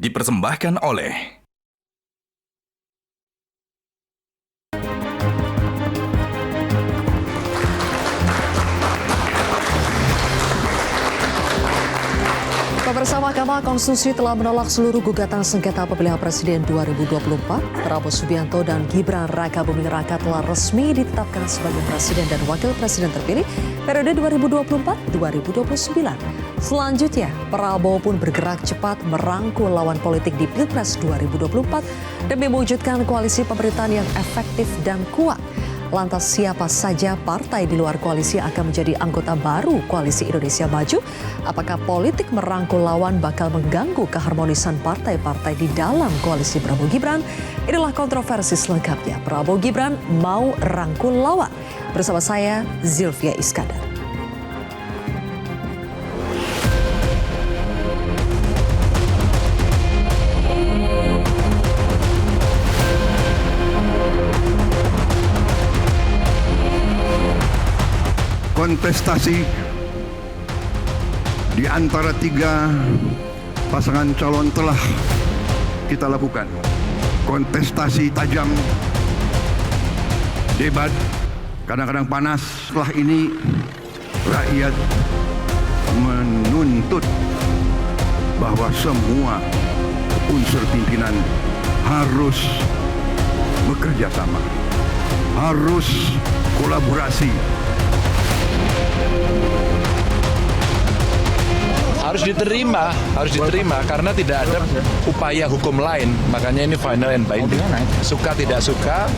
dipersembahkan oleh Pemirsa, Mahkamah Konstitusi telah menolak seluruh gugatan sengketa pemilihan presiden 2024. Prabowo Subianto dan Gibran Raka Buming Raka telah resmi ditetapkan sebagai presiden dan wakil presiden terpilih periode 2024-2029. Selanjutnya, Prabowo pun bergerak cepat merangkul lawan politik di Pilpres 2024 demi mewujudkan koalisi pemerintahan yang efektif dan kuat. Lantas siapa saja partai di luar koalisi akan menjadi anggota baru Koalisi Indonesia Maju? Apakah politik merangkul lawan bakal mengganggu keharmonisan partai-partai di dalam koalisi Prabowo Gibran? Inilah kontroversi selengkapnya. Prabowo Gibran mau rangkul lawan. Bersama saya, Zilvia Iskandar. Kontestasi di antara tiga pasangan calon telah kita lakukan. Kontestasi tajam, debat, kadang-kadang panas. Setelah ini rakyat menuntut bahwa semua unsur pimpinan harus bekerja sama, harus kolaborasi. Harus diterima karena tidak ada upaya hukum lain, makanya ini final and binding. Suka tidak suka,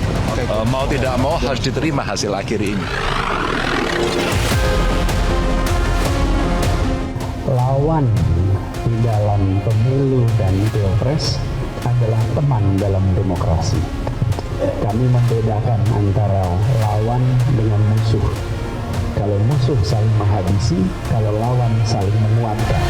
mau tidak mau harus diterima hasil akhir ini. Lawan di dalam pemilu dan pilpres adalah teman dalam demokrasi. Kami membedakan antara lawan dengan musuh. Kalau musuh saling menghabisi, kalau lawan saling menguatkan.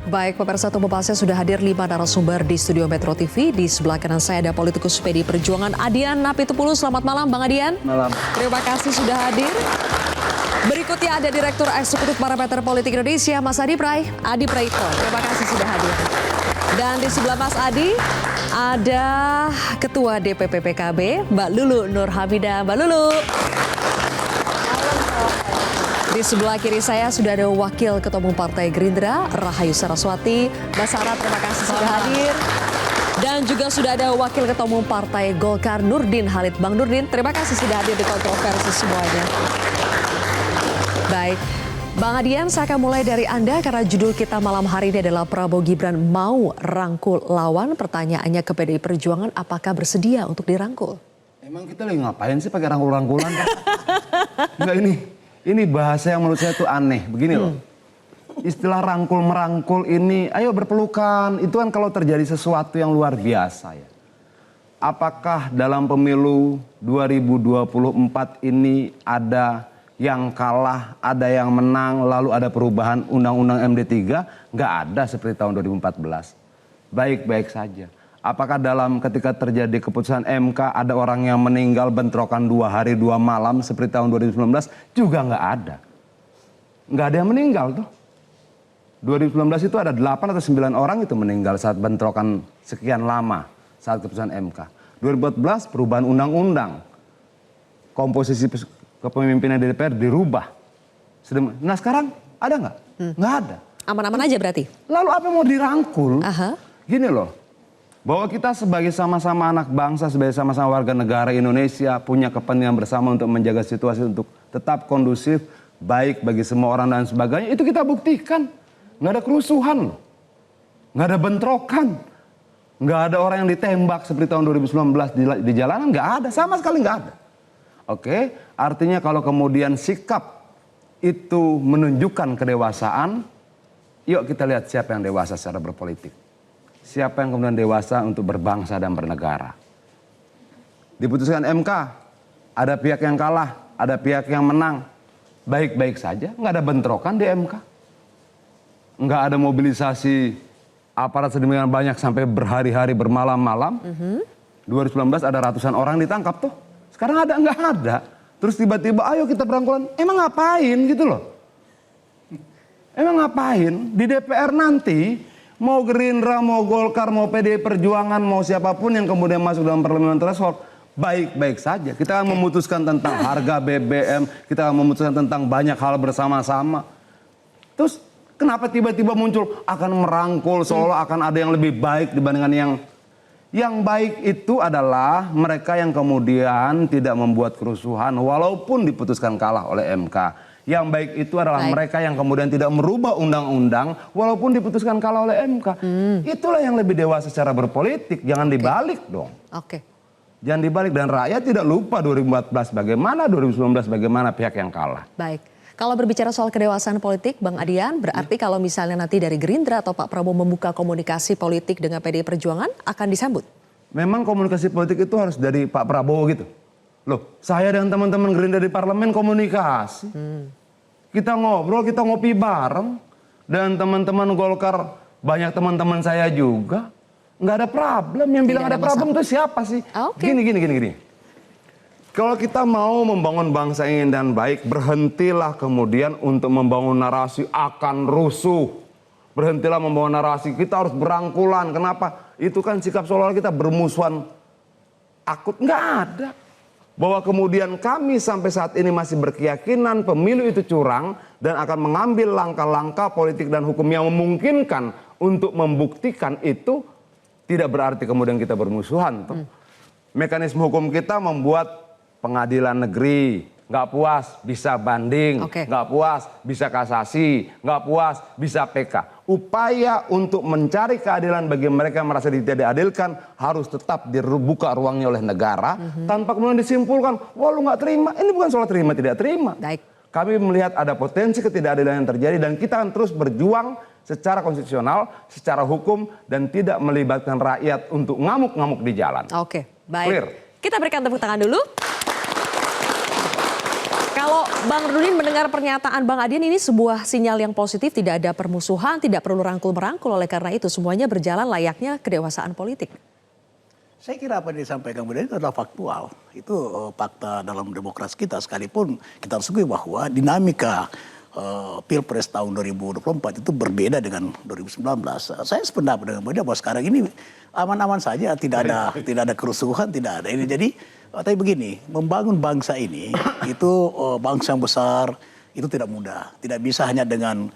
Baik, pemirsa, untuk membahasnya sudah hadir 5 narasumber di studio Metro TV. Di sebelah kanan saya ada politikus PD Perjuangan Adian Napitupulu. Selamat malam, Bang Adian. Malam. Terima kasih sudah hadir. Berikutnya ada Direktur Eksekutif Parameter Politik Indonesia, Mas Adi Praitno. Terima kasih sudah hadir. Dan di sebelah Mas Adi ada Ketua DPP PKB, Mbak Lulu Nur Hamidah. Mbak Lulu. Di sebelah kiri saya sudah ada Wakil Ketua Umum Partai Gerindra, Rahayu Saraswati. Mbak Sarah, terima kasih sudah hadir. Dan juga sudah ada Wakil Ketua Umum Partai Golkar, Nurdin Halid. Bang Nurdin, terima kasih sudah hadir di kontroversi semuanya. Baik, Bang Adian, saya akan mulai dari Anda karena judul kita malam hari ini adalah Prabowo Gibran mau rangkul lawan. Pertanyaannya ke PDI Perjuangan, apakah bersedia untuk dirangkul? Emang kita lagi ngapain sih pakai rangkul-rangkulan? Enggak, ini bahasa yang menurut saya itu aneh. Begini loh, istilah rangkul-merangkul ini, ayo berpelukan. Itu kan kalau terjadi sesuatu yang luar biasa ya. Apakah dalam pemilu 2024 ini ada yang kalah, ada yang menang, lalu ada perubahan Undang-Undang MD3? Nggak ada seperti tahun 2014. Baik-baik saja. Apakah ketika terjadi keputusan MK ada orang yang meninggal bentrokan 2 hari 2 malam seperti tahun 2019? Juga nggak ada. Nggak ada yang meninggal tuh. 2019 itu ada 8 atau 9 orang itu meninggal saat bentrokan sekian lama saat keputusan MK. 2014 perubahan undang-undang. Komposisi kepemimpinan DPR dirubah. Nah sekarang ada nggak? Nggak ada. Aman-aman aja berarti? Lalu apa yang mau dirangkul? Aha. Gini loh, bahwa kita sebagai sama-sama anak bangsa, sebagai sama-sama warga negara Indonesia punya kepentingan bersama untuk menjaga situasi untuk tetap kondusif, baik bagi semua orang dan sebagainya. Itu kita buktikan. Nggak ada kerusuhan loh. Nggak ada bentrokan. Nggak ada orang yang ditembak seperti tahun 2019 di jalanan. Nggak ada, sama sekali nggak ada. Oke, artinya kalau kemudian sikap itu menunjukkan kedewasaan, yuk kita lihat siapa yang dewasa secara berpolitik. Siapa yang kemudian dewasa untuk berbangsa dan bernegara. Diputuskan MK, ada pihak yang kalah, ada pihak yang menang. Baik-baik saja, nggak ada bentrokan di MK. Nggak ada mobilisasi aparat sedemikian banyak sampai berhari-hari bermalam-malam. 2019 ada ratusan orang ditangkap tuh. Sekarang ada nggak ada. Terus tiba-tiba ayo kita berangkulan. Emang ngapain gitu loh? Emang ngapain? Di DPR nanti mau Gerindra, mau Golkar, mau PDI Perjuangan, mau siapapun yang kemudian masuk dalam parlemen threshold, baik-baik saja. Kita akan memutuskan tentang harga BBM, kita akan memutuskan tentang banyak hal bersama-sama. Terus kenapa tiba-tiba muncul akan merangkul seolah akan ada yang lebih baik dibandingkan yang baik itu adalah mereka yang kemudian tidak membuat kerusuhan walaupun diputuskan kalah oleh MK. Yang baik itu adalah mereka yang kemudian tidak merubah undang-undang walaupun diputuskan kalah oleh MK. Itulah yang lebih dewasa secara berpolitik, jangan dibalik dong. Jangan dibalik, dan rakyat tidak lupa 2014 bagaimana, 2019 bagaimana pihak yang kalah. Baik. Kalau berbicara soal kedewasaan politik, Bang Adian, berarti kalau misalnya nanti dari Gerindra atau Pak Prabowo membuka komunikasi politik dengan PDI Perjuangan akan disambut? Memang komunikasi politik itu harus dari Pak Prabowo gitu. Loh, saya dan teman-teman Gerindra di parlemen komunikasi. Kita ngobrol, kita ngopi bareng. Dan teman-teman Golkar, banyak teman-teman saya juga. Nggak ada problem. Yang bilang ada problem itu siapa sih? Gini. Kalau kita mau membangun bangsa ini dan baik, berhentilah kemudian untuk membangun narasi akan rusuh. Berhentilah membangun narasi, kita harus berangkulan. Kenapa? Itu kan sikap seolah-olah kita bermusuhan akut. Nggak ada. Bahwa kemudian kami sampai saat ini masih berkeyakinan pemilu itu curang dan akan mengambil langkah-langkah politik dan hukum yang memungkinkan untuk membuktikan itu, tidak berarti kemudian kita bermusuhan. Mekanisme hukum kita membuat pengadilan negeri, nggak puas bisa banding, nggak puas bisa kasasi, nggak puas bisa PK. Upaya untuk mencari keadilan bagi mereka yang merasa tidak diadilkan harus tetap dibuka ruangnya oleh negara, tanpa kemudian disimpulkan, wah lu nggak terima. Ini bukan soal terima tidak terima. Kami melihat ada potensi ketidakadilan yang terjadi dan kita akan terus berjuang secara konstitusional, secara hukum, dan tidak melibatkan rakyat untuk ngamuk-ngamuk di jalan. Baik. Clear. Kita berikan tepuk tangan dulu. Kalau Bang Nurdin mendengar pernyataan Bang Adian, ini sebuah sinyal yang positif, tidak ada permusuhan, tidak perlu rangkul-merangkul, oleh karena itu semuanya berjalan layaknya kedewasaan politik. Saya kira apa yang disampaikan kemudian itu adalah faktual. Itu fakta dalam demokrasi kita, sekalipun kita harus akui bahwa dinamika Pilpres tahun 2024 itu berbeda dengan 2019. Saya sependapat dengan dia bahwa sekarang ini aman-aman saja, tidak ada kerusuhan, tidak ada ini. Jadi tapi begini, membangun bangsa ini itu bangsa yang besar itu tidak mudah. Tidak bisa hanya dengan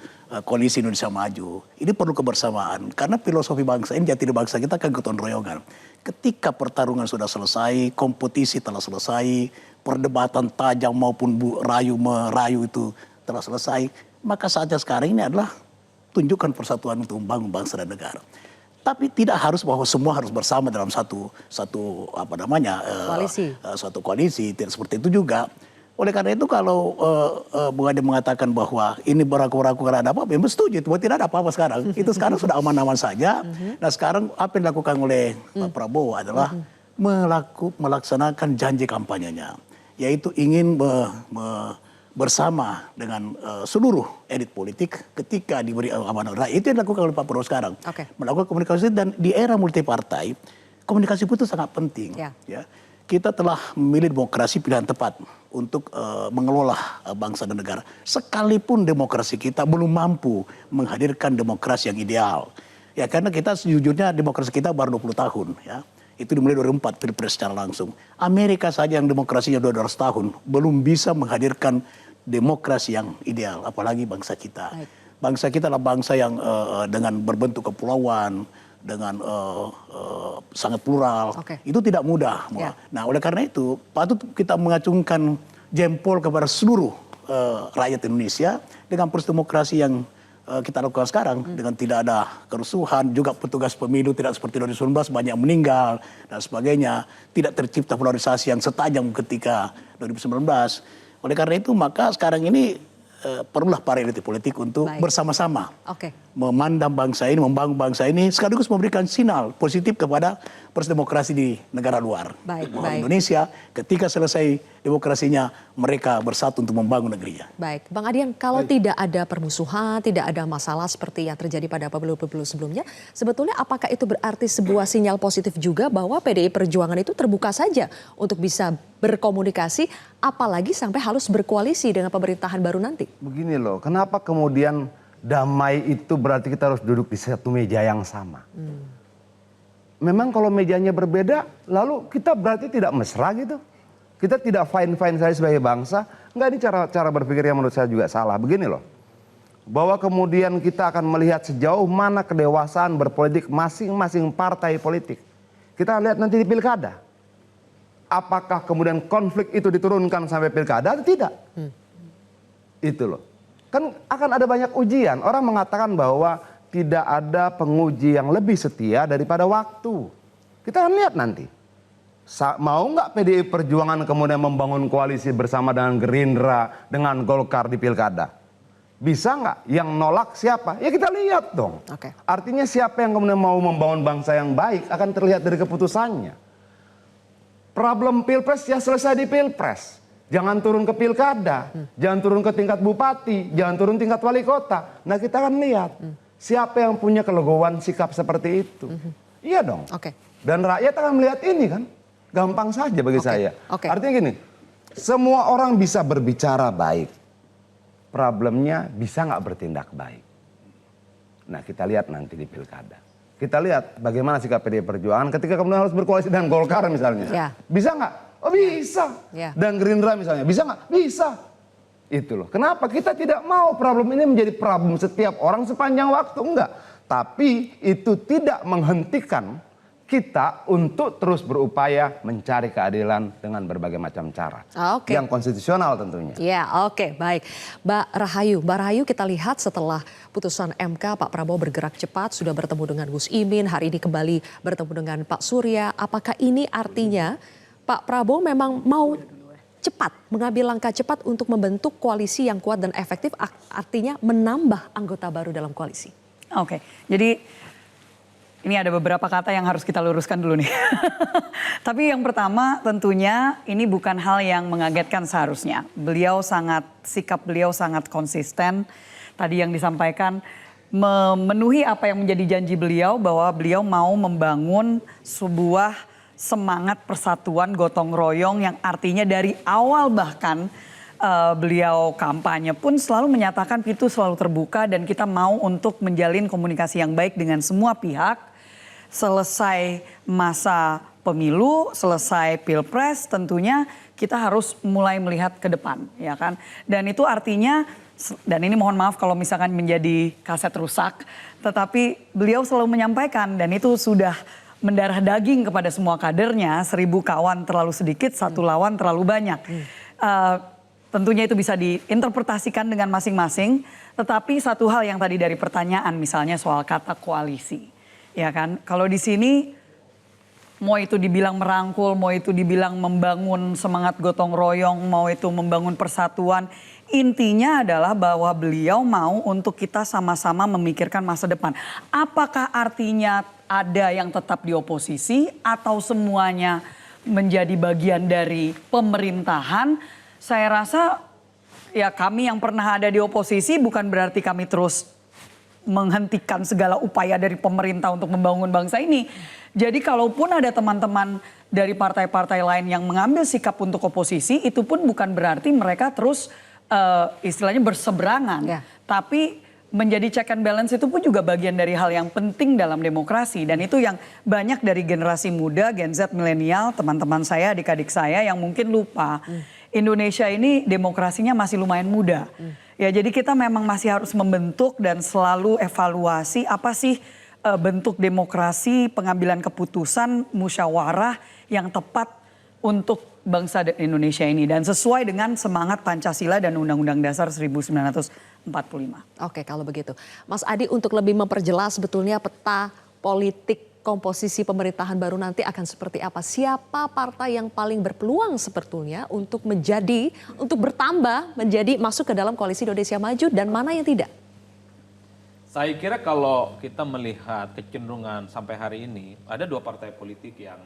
koalisi Indonesia Maju. Ini perlu kebersamaan karena filosofi bangsa ini, jati diri bangsa kita kan gotong royongan. Ketika pertarungan sudah selesai, kompetisi telah selesai, perdebatan tajam maupun merayu itu telah selesai, maka saatnya sekarang ini adalah tunjukkan persatuan untuk membangun bangsa dan negara. Tapi tidak harus bahwa semua harus bersama dalam satu koalisi. Suatu koalisi, tidak seperti itu juga. Oleh karena itu kalau Bung Ade mengatakan bahwa ini beraku-raku karena ada apa, memang setuju itu, tidak ada apa-apa sekarang. Itu sekarang sudah aman-aman saja. Nah sekarang apa yang dilakukan oleh Pak Prabowo adalah melaksanakan janji kampanyenya, yaitu ingin bersama dengan seluruh elit politik ketika diberi amanah rakyat. Itu yang dilakukan oleh Pak Prabowo sekarang. Melakukan komunikasi, dan di era multipartai komunikasi itu sangat penting. Ya. Kita telah memilih demokrasi pilihan tepat untuk mengelola bangsa dan negara. Sekalipun demokrasi kita belum mampu menghadirkan demokrasi yang ideal. Ya karena kita sejujurnya demokrasi kita baru 20 tahun ya. Itu dimulai 2004 Pilpres secara langsung. Amerika saja yang demokrasinya 200 tahun belum bisa menghadirkan demokrasi yang ideal, apalagi bangsa kita. Bangsa kita adalah bangsa yang dengan berbentuk kepulauan, dengan sangat plural, itu tidak mudah. Nah oleh karena itu patut kita mengacungkan jempol kepada seluruh rakyat Indonesia dengan proses demokrasi yang kita lakukan sekarang, dengan tidak ada kerusuhan, juga petugas pemilu tidak seperti 2019 banyak meninggal dan sebagainya, tidak tercipta polarisasi yang setajam ketika 2019. Oleh karena itu maka sekarang ini perlulah para elit politik untuk bersama-sama memandang bangsa ini, membangun bangsa ini, sekaligus memberikan sinyal positif kepada proses demokrasi di negara luar. Bahwa Indonesia ketika selesai demokrasinya, mereka bersatu untuk membangun negerinya. Baik, Bang Adian, kalau tidak ada permusuhan, tidak ada masalah seperti yang terjadi pada pemilu-pemilu sebelumnya, sebetulnya apakah itu berarti sebuah sinyal positif juga bahwa PDI Perjuangan itu terbuka saja untuk bisa berkomunikasi, apalagi sampai harus berkoalisi dengan pemerintahan baru nanti? Begini loh, kenapa kemudian damai itu berarti kita harus duduk di satu meja yang sama? Memang kalau mejanya berbeda, lalu kita berarti tidak mesra gitu? Kita tidak fine-fine saja sebagai bangsa? Enggak, ini cara berpikir yang menurut saya juga salah. Begini loh, bahwa kemudian kita akan melihat sejauh mana kedewasaan berpolitik masing-masing partai politik. Kita lihat nanti di pilkada. Apakah kemudian konflik itu diturunkan sampai pilkada atau tidak? Itu loh. Kan akan ada banyak ujian. Orang mengatakan bahwa tidak ada penguji yang lebih setia daripada waktu. Kita akan lihat nanti. Mau nggak PDI Perjuangan kemudian membangun koalisi bersama dengan Gerindra, dengan Golkar di pilkada? Bisa nggak? Yang nolak siapa? Ya kita lihat dong. Artinya siapa yang kemudian mau membangun bangsa yang baik akan terlihat dari keputusannya. Problem pilpres ya selesai di pilpres. Jangan turun ke pilkada, jangan turun ke tingkat bupati, jangan turun tingkat wali kota. Nah kita akan lihat siapa yang punya kelegoan sikap seperti itu. Iya dong. Dan rakyat akan melihat ini kan. Gampang saja bagi saya. Artinya gini, semua orang bisa berbicara baik. Problemnya bisa nggak bertindak baik. Nah kita lihat nanti di pilkada. Kita lihat bagaimana sikap PDI Perjuangan ketika kemudian harus berkoalisi dengan Golkar misalnya. Bisa nggak? Oh bisa. Dan Gerindra misalnya, bisa nggak? Bisa. Itu loh. Kenapa kita tidak mau problem ini menjadi problem setiap orang sepanjang waktu? Enggak. Tapi itu tidak menghentikan kita untuk terus berupaya mencari keadilan dengan berbagai macam cara. Yang konstitusional tentunya. Ya, baik. Mbak Rahayu kita lihat setelah putusan MK, Pak Prabowo bergerak cepat, sudah bertemu dengan Gus Imin, hari ini kembali bertemu dengan Pak Surya. Apakah ini artinya Pak Prabowo memang mau cepat, mengambil langkah cepat untuk membentuk koalisi yang kuat dan efektif, artinya menambah anggota baru dalam koalisi? Jadi ini ada beberapa kata yang harus kita luruskan dulu nih. Tapi yang pertama tentunya ini bukan hal yang mengagetkan seharusnya. Sikap beliau sangat konsisten. Tadi yang disampaikan memenuhi apa yang menjadi janji beliau bahwa beliau mau membangun sebuah semangat persatuan gotong royong yang artinya dari awal bahkan beliau kampanye pun selalu menyatakan pintu selalu terbuka dan kita mau untuk menjalin komunikasi yang baik dengan semua pihak. Selesai masa pemilu, selesai pilpres, tentunya kita harus mulai melihat ke depan, ya kan? Dan itu artinya, dan ini mohon maaf kalau misalkan menjadi kaset rusak, tetapi beliau selalu menyampaikan dan itu sudah mendarah daging kepada semua kadernya, 1000 kawan terlalu sedikit, 1 lawan terlalu banyak. Tentunya itu bisa diinterpretasikan dengan masing-masing, tetapi satu hal yang tadi dari pertanyaan misalnya soal kata koalisi. Ya kan, kalau di sini mau itu dibilang merangkul, mau itu dibilang membangun semangat gotong royong, mau itu membangun persatuan. Intinya adalah bahwa beliau mau untuk kita sama-sama memikirkan masa depan. Apakah artinya ada yang tetap di oposisi atau semuanya menjadi bagian dari pemerintahan? Saya rasa ya kami yang pernah ada di oposisi bukan berarti kami terus menghentikan segala upaya dari pemerintah untuk membangun bangsa ini. Jadi kalaupun ada teman-teman dari partai-partai lain yang mengambil sikap untuk oposisi, itu pun bukan berarti mereka terus istilahnya berseberangan. Tapi menjadi check and balance itu pun juga bagian dari hal yang penting dalam demokrasi. Dan itu yang banyak dari generasi muda, Gen Z, milenial, teman-teman saya, adik-adik saya yang mungkin lupa. Indonesia ini demokrasinya masih lumayan muda. Ya, jadi kita memang masih harus membentuk dan selalu evaluasi apa sih bentuk demokrasi, pengambilan keputusan, musyawarah yang tepat untuk bangsa Indonesia ini. Dan sesuai dengan semangat Pancasila dan Undang-Undang Dasar 1945. Kalau begitu. Mas Adi, untuk lebih memperjelas sebetulnya peta politik komposisi pemerintahan baru nanti akan seperti apa? Siapa partai yang paling berpeluang sebetulnya untuk bertambah menjadi masuk ke dalam koalisi Indonesia Maju dan mana yang tidak? Saya kira kalau kita melihat kecenderungan sampai hari ini, ada dua partai politik yang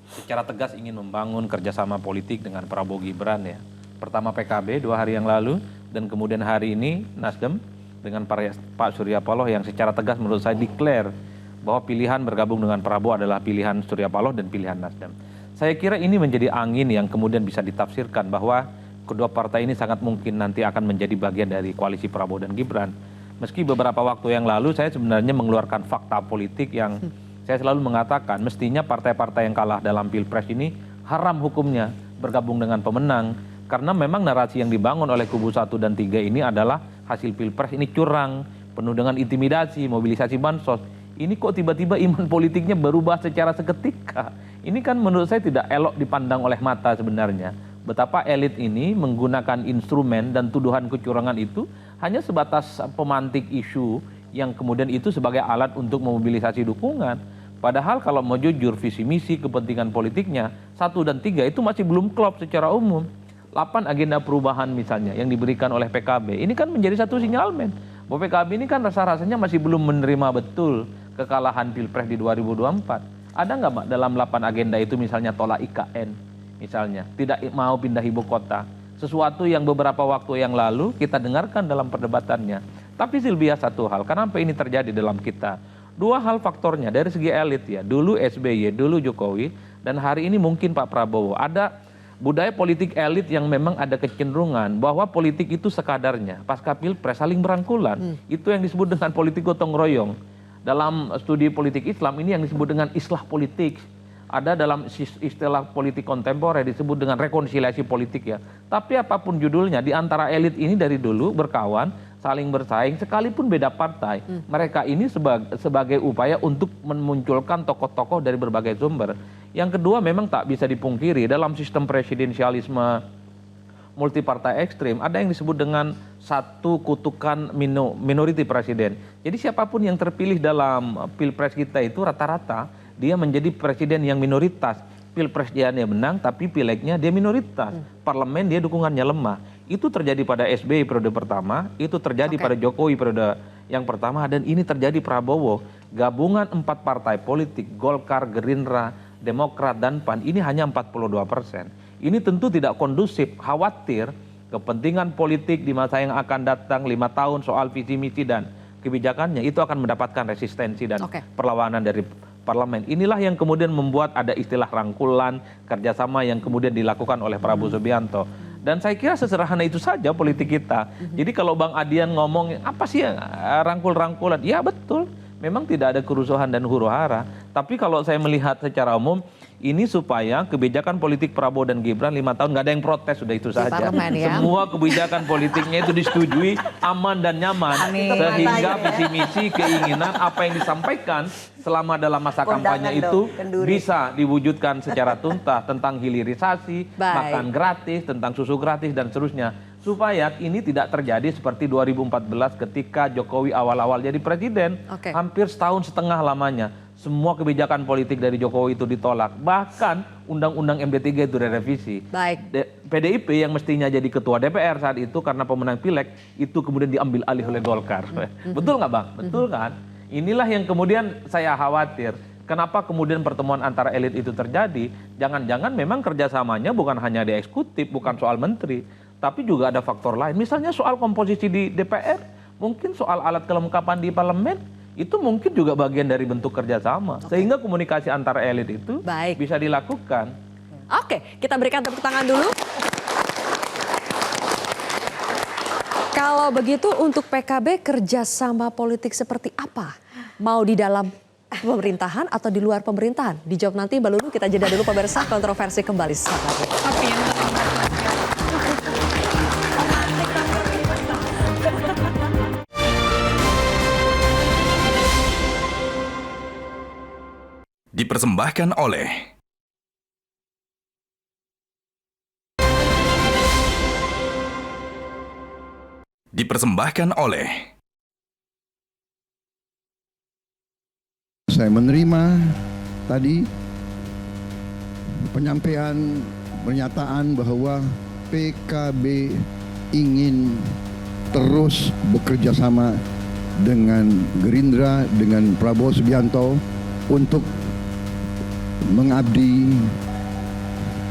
secara tegas ingin membangun kerjasama politik dengan Prabowo Gibran ya. Pertama PKB 2 hari yang lalu, dan kemudian hari ini Nasdem dengan Pak Surya Paloh yang secara tegas menurut saya declare bahwa pilihan bergabung dengan Prabowo adalah pilihan Surya Paloh dan pilihan Nasdem. Saya kira ini menjadi angin yang kemudian bisa ditafsirkan bahwa kedua partai ini sangat mungkin nanti akan menjadi bagian dari koalisi Prabowo dan Gibran. Meski beberapa waktu yang lalu saya sebenarnya mengeluarkan fakta politik yang saya selalu mengatakan mestinya partai-partai yang kalah dalam Pilpres ini haram hukumnya bergabung dengan pemenang. Karena memang narasi yang dibangun oleh kubu 1 dan 3 ini adalah hasil Pilpres ini curang, penuh dengan intimidasi, mobilisasi bansos. Ini kok tiba-tiba iman politiknya berubah secara seketika. Ini kan menurut saya tidak elok dipandang oleh mata sebenarnya. Betapa elit ini menggunakan instrumen dan tuduhan kecurangan itu hanya sebatas pemantik isu yang kemudian itu sebagai alat untuk memobilisasi dukungan. Padahal kalau mau jujur visi misi kepentingan politiknya 1 dan 3 itu masih belum klop secara umum. 8 agenda perubahan misalnya yang diberikan oleh PKB ini kan menjadi satu sinyalmen bahwa PKB ini kan rasa-rasanya masih belum menerima betul kekalahan Pilpres di 2024. Ada nggak Mbak dalam 8 agenda itu misalnya tolak IKN misalnya, tidak mau pindah ibu kota, sesuatu yang beberapa waktu yang lalu kita dengarkan dalam perdebatannya. Tapi Silvia, satu hal, kenapa ini terjadi dalam kita? 2 hal faktornya dari segi elit ya, dulu SBY, dulu Jokowi, dan hari ini mungkin Pak Prabowo. Ada budaya politik elit yang memang ada kecenderungan bahwa politik itu sekadarnya pasca Pilpres saling berangkulan. Itu yang disebut dengan politik gotong royong. Dalam studi politik Islam ini yang disebut dengan islah politik. Ada dalam istilah politik kontemporer disebut dengan rekonsiliasi politik ya. Tapi apapun judulnya, di antara elit ini dari dulu berkawan, saling bersaing, sekalipun beda partai. Mereka ini sebagai upaya untuk memunculkan tokoh-tokoh dari berbagai sumber. Yang kedua memang tak bisa dipungkiri dalam sistem presidensialisme multipartai ekstrim ada yang disebut dengan satu kutukan minority presiden. Jadi siapapun yang terpilih dalam Pilpres kita itu rata-rata dia menjadi presiden yang minoritas. Pilpres dia menang tapi pilegnya dia minoritas. Parlemen dia dukungannya lemah. Itu terjadi pada SBY periode pertama, itu terjadi pada Jokowi periode yang pertama, dan ini terjadi Prabowo. Gabungan 4 partai politik, Golkar, Gerindra, Demokrat, dan PAN, ini hanya 42%. Ini tentu tidak kondusif, khawatir kepentingan politik di masa yang akan datang 5 tahun soal visi misi dan kebijakannya, itu akan mendapatkan resistensi dan perlawanan dari parlemen. Inilah yang kemudian membuat ada istilah rangkulan, kerjasama yang kemudian dilakukan oleh Prabowo Subianto. Dan saya kira sesederhana itu saja politik kita. Jadi kalau Bang Adian ngomong, apa sih yang rangkul-rangkulan? Ya betul, memang tidak ada kerusuhan dan huru-hara. Tapi kalau saya melihat secara umum, ini supaya kebijakan politik Prabowo dan Gibran 5 tahun nggak ada yang protes, sudah itu saja. Ya? Semua kebijakan politiknya itu disetujui, aman dan nyaman. Sehingga visi misi, keinginan, apa yang disampaikan selama dalam masa kampanye itu bisa diwujudkan secara tuntas tentang hilirisasi, makan gratis, tentang susu gratis dan seterusnya. Supaya ini tidak terjadi seperti 2014 ketika Jokowi awal-awal jadi presiden. Hampir setahun setengah lamanya. Semua kebijakan politik dari Jokowi itu ditolak. Bahkan Undang-Undang MD3 itu direvisi. PDIP yang mestinya jadi ketua DPR saat itu karena pemenang pileg, itu kemudian diambil alih oleh Golkar. Betul nggak Bang? Betul kan? Inilah yang kemudian saya khawatir. Kenapa kemudian pertemuan antara elit itu terjadi? Jangan-jangan memang kerjasamanya bukan hanya di eksekutif, bukan soal menteri. Tapi juga ada faktor lain. Misalnya soal komposisi di DPR, mungkin soal alat kelengkapan di parlemen, itu mungkin juga bagian dari bentuk kerjasama. Sehingga komunikasi antara elit itu bisa dilakukan. Oke, kita berikan tepuk tangan dulu. Kalau begitu untuk PKB kerjasama politik seperti apa? Mau di dalam pemerintahan atau di luar pemerintahan? Dijawab nanti Mbak Lulu, kita jeda dulu pemirsa, kontroversi kembali sesaat lagi. Dipersembahkan oleh Saya menerima tadi penyampaian pernyataan bahwa PKB ingin terus bekerja sama dengan Gerindra, dengan Prabowo Subianto untuk mengabdi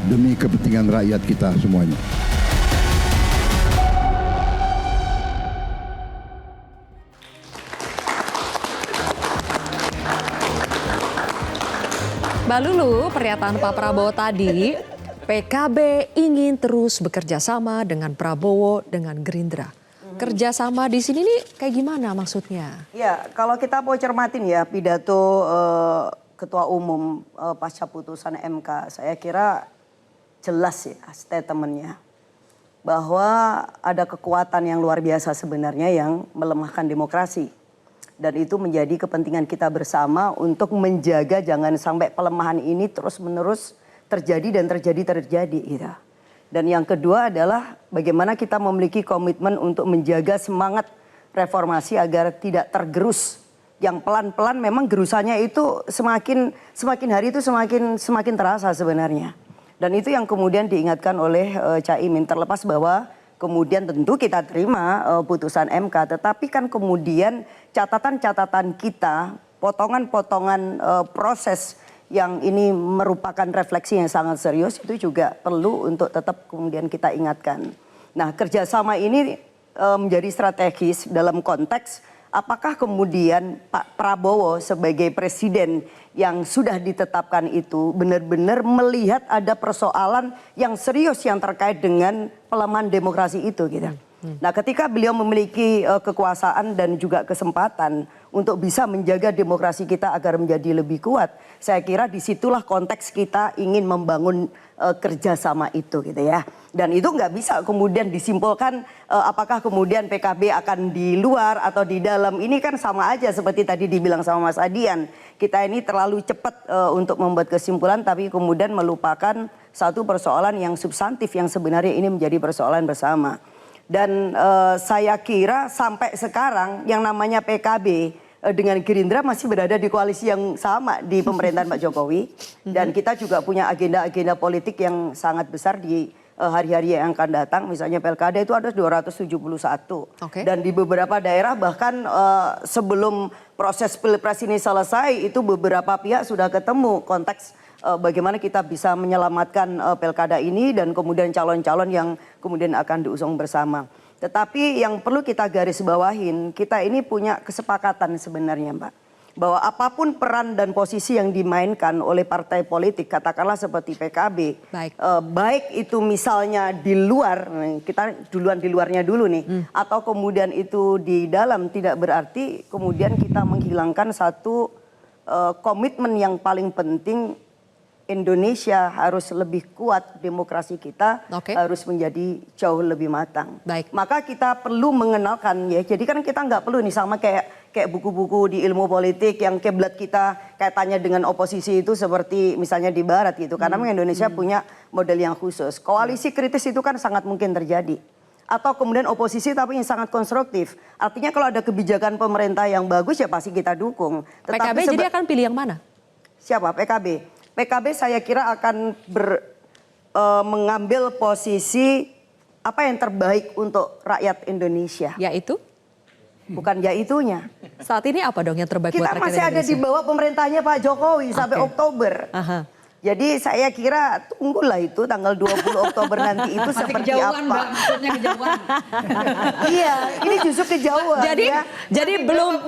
demi kepentingan rakyat kita semuanya. Mbak Lulu, pernyataan Pak Prabowo tadi, PKB ingin terus bekerja sama dengan Prabowo, dengan Gerindra. Kerjasama di sini nih kayak gimana maksudnya? Ya, kalau kita mau cermatin ya pidato Ketua Umum pasca putusan MK, saya kira jelas ya statementnya. Bahwa ada kekuatan yang luar biasa sebenarnya yang melemahkan demokrasi. Dan itu menjadi kepentingan kita bersama untuk menjaga jangan sampai pelemahan ini terus-menerus terjadi dan terjadi gitu. Dan yang kedua adalah bagaimana kita memiliki komitmen untuk menjaga semangat reformasi agar tidak tergerus. Yang pelan-pelan memang gerusannya itu semakin hari itu semakin terasa sebenarnya. Dan itu yang kemudian diingatkan oleh Caimin, terlepas bahwa kemudian tentu kita terima putusan MK, tetapi kan kemudian catatan-catatan kita, potongan-potongan proses yang ini merupakan refleksi yang sangat serius itu juga perlu untuk tetap kemudian kita ingatkan. Nah, kerjasama ini menjadi strategis dalam konteks apakah kemudian Pak Prabowo sebagai presiden yang sudah ditetapkan itu benar-benar melihat ada persoalan yang serius yang terkait dengan pelemahan demokrasi itu gitu. Nah, ketika beliau memiliki kekuasaan dan juga kesempatan untuk bisa menjaga demokrasi kita agar menjadi lebih kuat, saya kira disitulah konteks kita ingin membangun kerjasama itu gitu ya. Dan itu nggak bisa kemudian disimpulkan apakah kemudian PKB akan di luar atau di dalam. Ini kan sama aja seperti tadi dibilang sama Mas Adian. Kita ini terlalu cepat untuk membuat kesimpulan tapi kemudian melupakan satu persoalan yang substantif yang sebenarnya ini menjadi persoalan bersama. Dan saya kira sampai sekarang yang namanya PKB dengan Gerindra masih berada di koalisi yang sama di pemerintahan Pak Jokowi. Dan kita juga punya agenda-agenda politik yang sangat besar di hari-hari yang akan datang. Misalnya Pilkada itu ada 271. Dan di beberapa daerah bahkan sebelum proses Pilpres ini selesai itu beberapa pihak sudah ketemu konteks bagaimana kita bisa menyelamatkan Pilkada ini dan kemudian calon-calon yang kemudian akan diusung bersama. Tetapi yang perlu kita garis bawahin, kita ini punya kesepakatan sebenarnya Mbak. Bahwa apapun peran dan posisi yang dimainkan oleh partai politik, katakanlah seperti PKB. Baik itu misalnya di luar, kita duluan di luarnya dulu nih. Atau kemudian itu di dalam, tidak berarti kemudian kita menghilangkan satu komitmen yang paling penting. Indonesia harus lebih kuat, demokrasi kita harus menjadi jauh lebih matang. Maka kita perlu mengenalkan ya, jadi kan kita nggak perlu nih sama kayak buku-buku di ilmu politik yang kiblat kita kaitannya dengan oposisi itu seperti misalnya di barat gitu. Karena Indonesia punya model yang khusus. Koalisi kritis itu kan sangat mungkin terjadi. Atau kemudian oposisi tapi yang sangat konstruktif. Artinya kalau ada kebijakan pemerintah yang bagus ya pasti kita dukung. PKB jadi akan pilih yang mana? Siapa? PKB. PKB saya kira akan mengambil posisi apa yang terbaik untuk rakyat Indonesia. Yaitu? Bukan yaitunya. Saat ini apa dong yang terbaik buat rakyat Indonesia? Kita masih ada di bawah pemerintahnya Pak Jokowi sampai Oktober. Jadi saya kira tunggulah itu tanggal 20 Oktober nanti itu masih seperti kejauhan, apa. Mbak, maksudnya kejauhan. Iya, ini justru kejauhan. Jadi belum.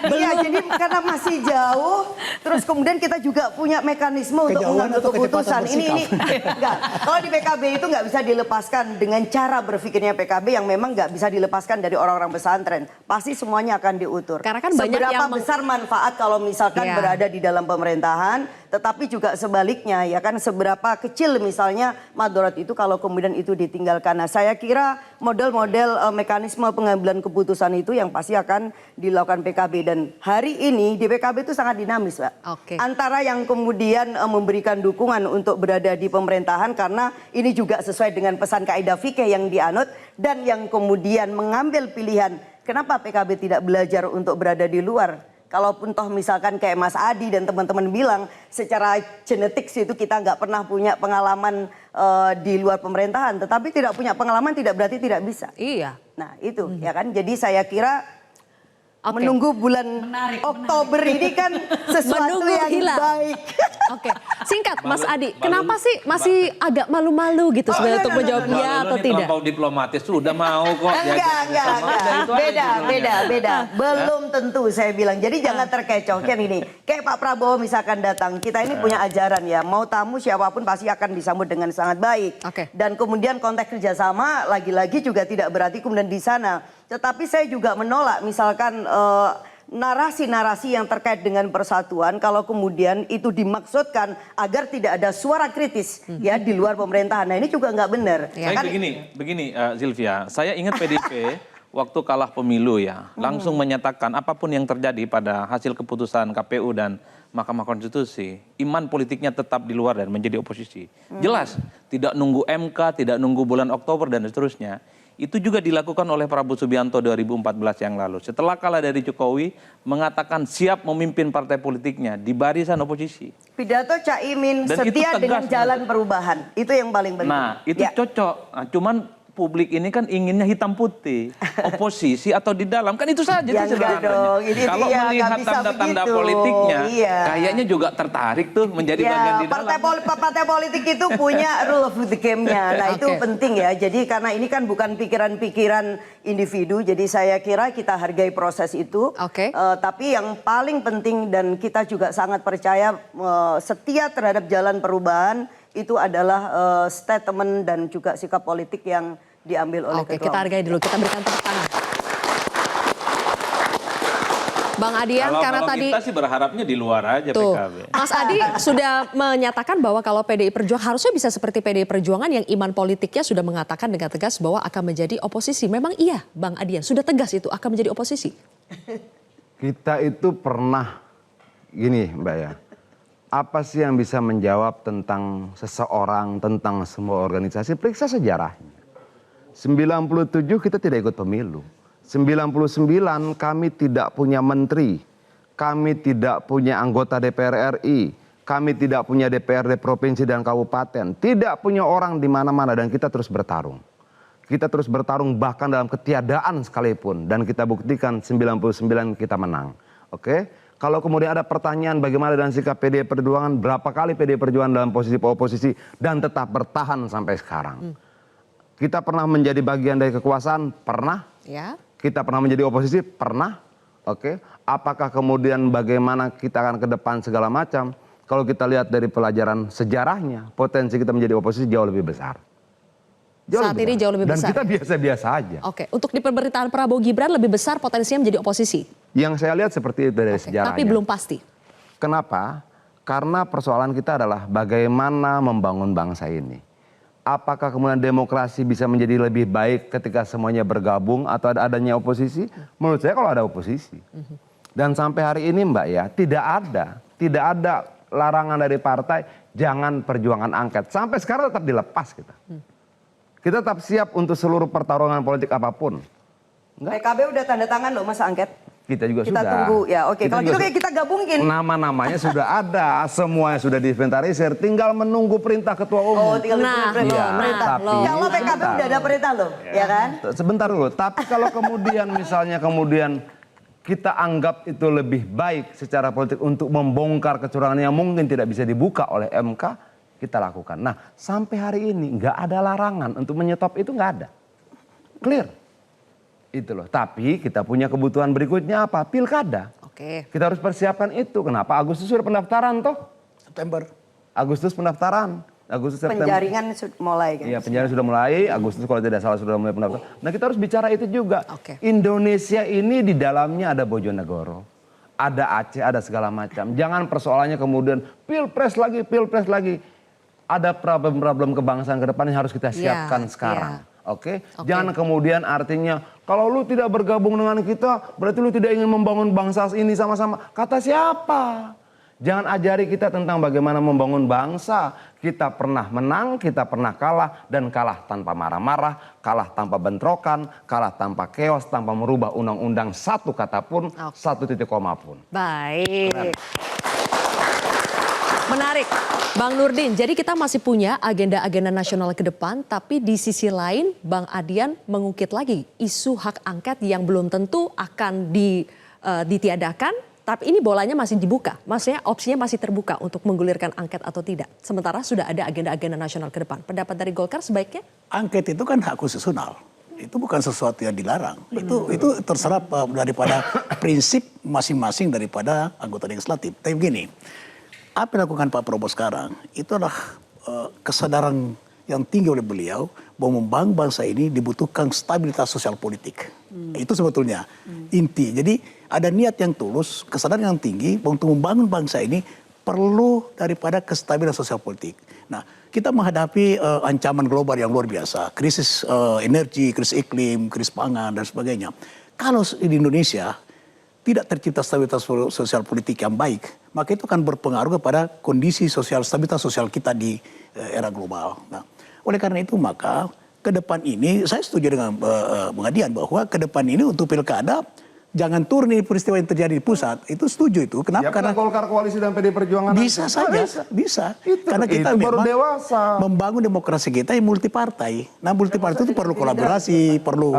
Iya, jadi karena masih jauh, terus kemudian kita juga punya mekanisme untuk mengambil keputusan. Ini enggak. Kalau di PKB itu nggak bisa dilepaskan dengan cara berpikirnya PKB yang memang nggak bisa dilepaskan dari orang-orang pesantren. Pasti semuanya akan diutur. Karena kan banyak seberapa yang besar manfaat kalau misalkan berada di dalam pemerintahan, tetapi juga sebaliknya ya kan seberapa kecil misalnya madorot itu kalau kemudian itu ditinggalkan. Nah, saya kira model-model mekanisme pengambilan keputusan itu yang pasti akan dilakukan PKB dan hari ini di PKB itu sangat dinamis, Pak. Antara yang kemudian memberikan dukungan untuk berada di pemerintahan karena ini juga sesuai dengan pesan kaidah fikih yang dianut dan yang kemudian mengambil pilihan kenapa PKB tidak belajar untuk berada di luar. Kalaupun toh misalkan kayak Mas Adi dan teman-teman bilang secara genetik itu kita nggak pernah punya pengalaman di luar pemerintahan. Tetapi tidak punya pengalaman tidak berarti tidak bisa. Iya. Nah itu ya kan. Jadi saya kira Menunggu bulan Oktober ini kan sesuatu Menunggu yang hilang. baik. Oke, singkat Mas Adi, kenapa sih masih agak malu-malu gitu sebenarnya untuk menjawab ya atau tidak? Terlampau diplomatis sudah mau kok. Enggak. Beda. Belum tentu saya bilang. Jadi jangan terkecoh. Kan ini, kayak Pak Prabowo misalkan datang, kita ini punya ajaran ya, mau tamu siapapun pasti akan disambut dengan sangat baik. Dan kemudian konteks kerjasama lagi-lagi juga tidak berarti kemudian di sana. Tetapi saya juga menolak misalkan narasi-narasi yang terkait dengan persatuan kalau kemudian itu dimaksudkan agar tidak ada suara kritis ya di luar pemerintahan. Nah ini juga nggak benar. Saya begini Sylvia, saya ingat PDIP waktu kalah pemilu ya, langsung menyatakan apapun yang terjadi pada hasil keputusan KPU dan Mahkamah Konstitusi, iman politiknya tetap di luar dan menjadi oposisi. Jelas, tidak nunggu MK, tidak nunggu bulan Oktober dan seterusnya. Itu juga dilakukan oleh Prabowo Subianto 2014 yang lalu. Setelah kalah dari Jokowi, mengatakan siap memimpin partai politiknya di barisan oposisi. Pidato Caimin Dan setia itu tegas, dengan jalan perubahan. Itu yang paling penting. Nah, itu cocok. Nah, cuman publik ini kan inginnya hitam putih, oposisi atau di dalam, kan itu saja sederhananya. Kalau melihat tanda-tanda politiknya, kayaknya juga tertarik tuh menjadi bagian di dalam. Partai politik itu punya rule of the game-nya. Nah itu penting ya. Jadi karena ini kan bukan pikiran-pikiran individu, jadi saya kira kita hargai proses itu. Tapi yang paling penting dan kita juga sangat percaya setia terhadap jalan perubahan, itu adalah statement dan juga sikap politik yang diambil oleh ketua. Kita hargai dulu, kita berikan tepuk tangan. Bang Adian, karena tadi kita sih berharapnya di luar aja PKB. Mas Adi sudah menyatakan bahwa kalau PDI Perjuangan harusnya bisa seperti PDI Perjuangan yang iman politiknya sudah mengatakan dengan tegas bahwa akan menjadi oposisi. Memang iya, Bang Adian, sudah tegas itu akan menjadi oposisi. Kita itu pernah gini, Mbak ya. Apa sih yang bisa menjawab tentang seseorang, tentang semua organisasi? Periksa sejarahnya. 97 kita tidak ikut pemilu. 99 kami tidak punya menteri. Kami tidak punya anggota DPR RI. Kami tidak punya DPRD provinsi dan kabupaten. Tidak punya orang di mana-mana dan kita terus bertarung. Kita terus bertarung bahkan dalam ketiadaan sekalipun. Dan kita buktikan 99 kita menang. Oke? Kalau kemudian ada pertanyaan bagaimana dengan sikap PDI Perjuangan, berapa kali PDI Perjuangan dalam posisi oposisi dan tetap bertahan sampai sekarang. Kita pernah menjadi bagian dari kekuasaan? Pernah. Ya. Kita pernah menjadi oposisi? Pernah. Oke. Apakah kemudian bagaimana kita akan ke depan segala macam? Kalau kita lihat dari pelajaran sejarahnya, potensi kita menjadi oposisi jauh lebih besar. Saat ini jauh lebih besar. Dan kita biasa-biasa aja. Oke, untuk di pemerintahan Prabowo Gibran lebih besar potensinya menjadi oposisi. Yang saya lihat seperti itu dari sejarahnya. Tapi belum pasti. Kenapa? Karena persoalan kita adalah bagaimana membangun bangsa ini. Apakah kemudian demokrasi bisa menjadi lebih baik ketika semuanya bergabung atau adanya oposisi? Menurut saya kalau ada oposisi. Dan sampai hari ini Mbak ya, tidak ada larangan dari partai jangan perjuangan angket. Sampai sekarang tetap dilepas kita. Kita tetap siap untuk seluruh pertarungan politik apapun. PKB udah tanda tangan loh Mas angket. Kita juga kita sudah. Tunggu ya. Oke, kalau gitu kayak kita gabungin. Nama-namanya sudah ada, semuanya sudah diinventarisir, tinggal menunggu perintah ketua umum. Oh, tinggal perintah. Kalau PKB udah ada perintah loh, ya kan? Sebentar dulu. Tapi kalau kemudian misalnya kita anggap itu lebih baik secara politik untuk membongkar kecurangan yang mungkin tidak bisa dibuka oleh MK, kita lakukan. Nah, sampai hari ini nggak ada larangan untuk menyetop itu, nggak ada. Clear. Itu loh. Tapi kita punya kebutuhan berikutnya apa? Pilkada. Kita harus persiapkan itu. Kenapa? Agustus sudah pendaftaran toh? September. Agustus pendaftaran. Agustus September. Penjaringan sudah mulai kan? Iya, penjaringan sudah mulai. Agustus kalau tidak salah sudah mulai pendaftaran. Nah, kita harus bicara itu juga. Indonesia ini di dalamnya ada Bojonegoro, ada Aceh, ada segala macam. Jangan persoalannya kemudian pilpres lagi. Ada problem-problem kebangsaan ke depan yang harus kita siapkan sekarang. Jangan kemudian artinya kalau lu tidak bergabung dengan kita berarti lu tidak ingin membangun bangsa ini sama-sama. Kata siapa? Jangan ajari kita tentang bagaimana membangun bangsa. Kita pernah menang, kita pernah kalah, dan kalah tanpa marah-marah, kalah tanpa bentrokan, kalah tanpa keos, tanpa merubah undang-undang satu kata pun, satu titik koma pun. Baik. Menarik, Bang Nurdin. Jadi kita masih punya agenda-agenda nasional ke depan, tapi di sisi lain Bang Adian mengungkit lagi isu hak angket yang belum tentu akan ditiadakan, tapi ini bolanya masih dibuka. Maksudnya opsinya masih terbuka untuk menggulirkan angket atau tidak. Sementara sudah ada agenda-agenda nasional ke depan. Pendapat dari Golkar sebaiknya? Angket itu kan hak konstitusional. Itu bukan sesuatu yang dilarang. Itu terserah daripada prinsip masing-masing daripada anggota legislatif. Tapi begini, apa yang dilakukan Pak Prabowo sekarang itu adalah kesadaran yang tinggi oleh beliau bahwa membangun bangsa ini dibutuhkan stabilitas sosial politik. Itu sebetulnya inti. Jadi ada niat yang tulus, kesadaran yang tinggi bahwa untuk membangun bangsa ini perlu daripada kestabilan sosial politik. Nah, kita menghadapi ancaman global yang luar biasa, krisis energi, krisis iklim, krisis pangan dan sebagainya. Kalau di Indonesia tidak tercipta stabilitas sosial politik yang baik, maka itu akan berpengaruh kepada kondisi sosial, stabilitas sosial kita di era global. Nah, oleh karena itu maka ke depan ini saya setuju dengan Bung Adian bahwa ke depan ini untuk pilkada jangan turun ini peristiwa yang terjadi di pusat. Itu setuju itu. Kenapa? Ya, karena Golkar koalisi dan PD Perjuangan bisa saja, bisa. Karena kita baru memang dewasa membangun demokrasi kita yang multipartai. Nah, multipartai itu perlu kolaborasi, perlu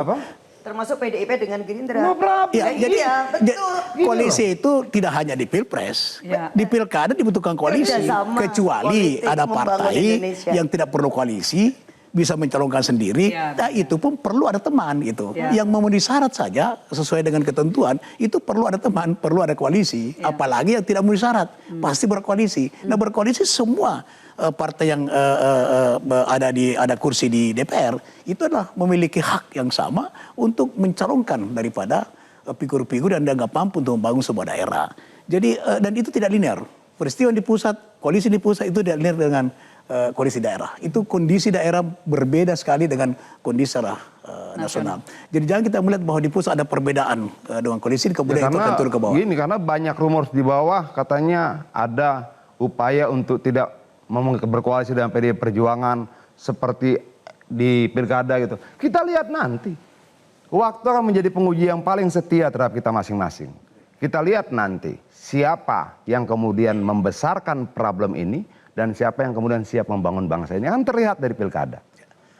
termasuk PDIP dengan Gerindra. Ya, jadi betul. koalisi itu tidak hanya di Pilpres. Ya. Di pilkada dibutuhkan koalisi. Kerjasama Kecuali politik ada membangun partai Indonesia. yang tidak perlu koalisi, bisa mencalonkan sendiri. Ya, Nah, itu pun perlu ada teman gitu. Ya. Yang memenuhi syarat saja sesuai dengan ketentuan, itu perlu ada teman, perlu ada koalisi. Ya. Apalagi yang tidak memenuhi syarat, pasti berkoalisi. Nah, berkoalisi semua partai yang ada kursi di DPR itu adalah memiliki hak yang sama untuk mencalonkan daripada figur-figur yang dianggap mampu untuk membangun sebuah daerah. Jadi dan itu tidak linear. Peristiwa di pusat, koalisi di pusat itu tidak linear dengan koalisi daerah. Itu kondisi daerah berbeda sekali dengan kondisi nasional. Jadi jangan kita melihat bahwa di pusat ada perbedaan dengan koalisi, kemudian itu akan turun ke bawah. Gini, karena banyak rumor di bawah katanya ada upaya untuk tidak berkoalisi dengan PD Perjuangan seperti di pilkada gitu. Kita lihat nanti. Waktu akan menjadi penguji yang paling setia terhadap kita masing-masing. Kita lihat nanti siapa yang kemudian membesarkan problem ini dan siapa yang kemudian siap membangun bangsa ini. Akan terlihat dari pilkada.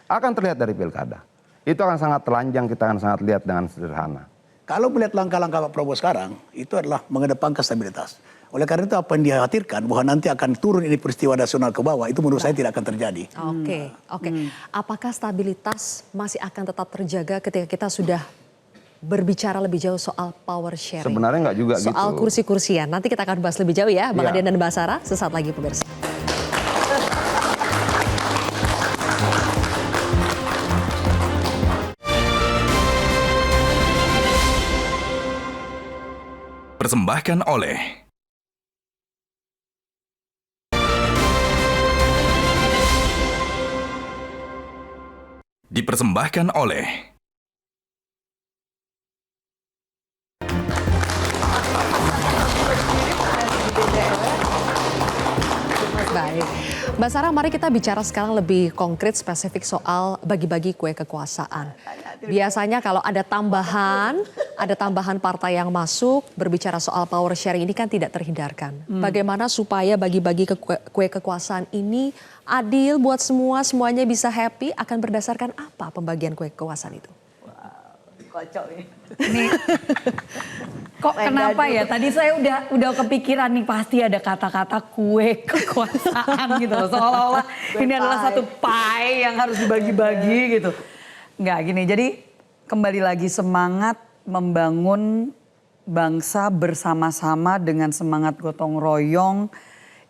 Akan terlihat dari pilkada. Itu akan sangat telanjang, kita akan sangat lihat dengan sederhana. Kalau melihat langkah-langkah Pak Prabowo sekarang, itu adalah mengedepankan stabilitas. Oleh karena itu apa yang dikhawatirkan bahwa nanti akan turun ini peristiwa nasional ke bawah, itu menurut saya tidak akan terjadi. Oke. Apakah stabilitas masih akan tetap terjaga ketika kita sudah berbicara lebih jauh soal power sharing? Sebenarnya nggak juga gitu. Soal kursi-kursian. Nanti kita akan bahas lebih jauh ya, Bang Adian dan Mbak Sarah. Sesaat lagi pemirsa. Persembahkan oleh dipersembahkan oleh Baik, Mbak Sarah, mari kita bicara sekarang lebih konkret spesifik soal bagi-bagi kue kekuasaan. Biasanya kalau ada tambahan partai yang masuk, berbicara soal power sharing ini kan tidak terhindarkan. Bagaimana supaya bagi-bagi kue kekuasaan ini adil buat semuanya bisa happy, akan berdasarkan apa pembagian kue kekuasaan itu? Kocok ya. Ini kok kenapa ya? Tadi saya udah kepikiran nih pasti ada kata-kata kue kekuasaan gitu loh. Seolah-olah ini adalah satu pie yang harus dibagi-bagi gitu. Enggak gini, jadi kembali lagi semangat membangun bangsa bersama-sama dengan semangat gotong royong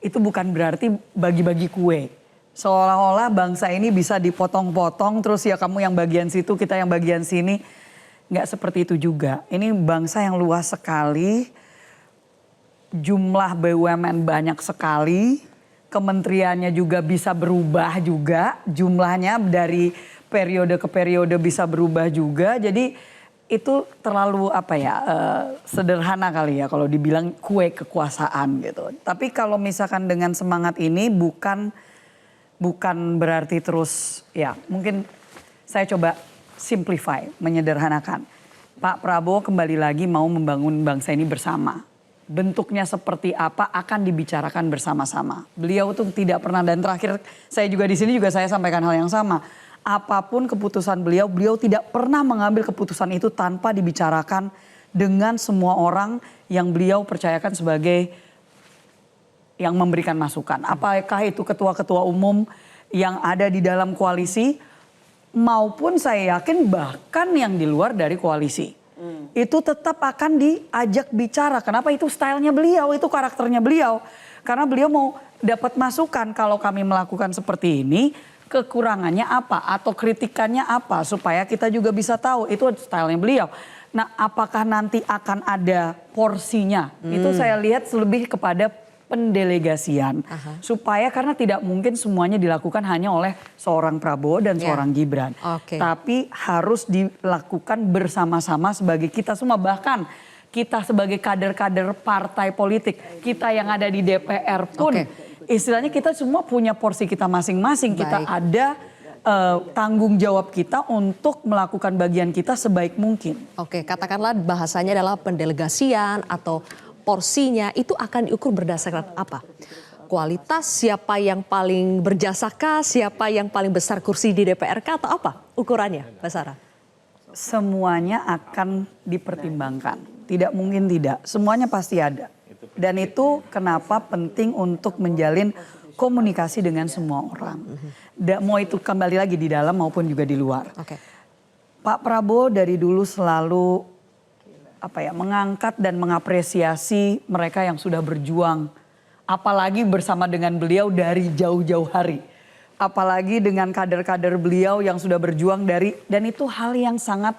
itu bukan berarti bagi-bagi kue. Seolah-olah bangsa ini bisa dipotong-potong terus ya kamu yang bagian situ, kita yang bagian sini. Nggak seperti itu juga. Ini bangsa yang luas sekali, jumlah BUMN banyak sekali, kementeriannya juga bisa berubah juga, jumlahnya dari periode ke periode bisa berubah juga. Jadi itu terlalu sederhana kali ya kalau dibilang kue kekuasaan gitu. Tapi kalau misalkan dengan semangat ini bukan berarti terus ya mungkin saya coba simplify, menyederhanakan. Pak Prabowo kembali lagi mau membangun bangsa ini bersama. Bentuknya seperti apa akan dibicarakan bersama-sama. Beliau tuh tidak pernah, dan terakhir saya juga di sini juga saya sampaikan hal yang sama. Apapun keputusan beliau tidak pernah mengambil keputusan itu tanpa dibicarakan dengan semua orang yang beliau percayakan sebagai yang memberikan masukan. Apakah itu ketua-ketua umum yang ada di dalam koalisi maupun saya yakin bahkan yang di luar dari koalisi. Itu tetap akan diajak bicara. Kenapa? Itu stylenya beliau, itu karakternya beliau. Karena beliau mau dapat masukan kalau kami melakukan seperti ini, kekurangannya apa atau kritikannya apa supaya kita juga bisa tahu itu stylenya beliau. Nah, apakah nanti akan ada porsinya? Itu saya lihat lebih kepada pendelegasian. Supaya karena tidak mungkin semuanya dilakukan hanya oleh seorang Prabowo dan seorang Gibran. Tapi harus dilakukan bersama-sama sebagai kita semua. Bahkan kita sebagai kader-kader partai politik. Kita yang ada di DPR pun istilahnya kita semua punya porsi kita masing-masing. Kita ada tanggung jawab kita untuk melakukan bagian kita sebaik mungkin. Oke, katakanlah bahasanya adalah pendelegasian atau porsinya itu akan diukur berdasarkan apa? Kualitas, siapa yang paling berjasakah, siapa yang paling besar kursi di DPRK atau apa ukurannya, Mbak Sarah? Semuanya akan dipertimbangkan, tidak mungkin tidak, semuanya pasti ada. Dan itu kenapa penting untuk menjalin komunikasi dengan semua orang. Mau itu kembali lagi di dalam maupun juga di luar. Pak Prabowo dari dulu selalu mengangkat dan mengapresiasi mereka yang sudah berjuang. Apalagi bersama dengan beliau dari jauh-jauh hari. Apalagi dengan kader-kader beliau yang sudah berjuang dan itu hal yang sangat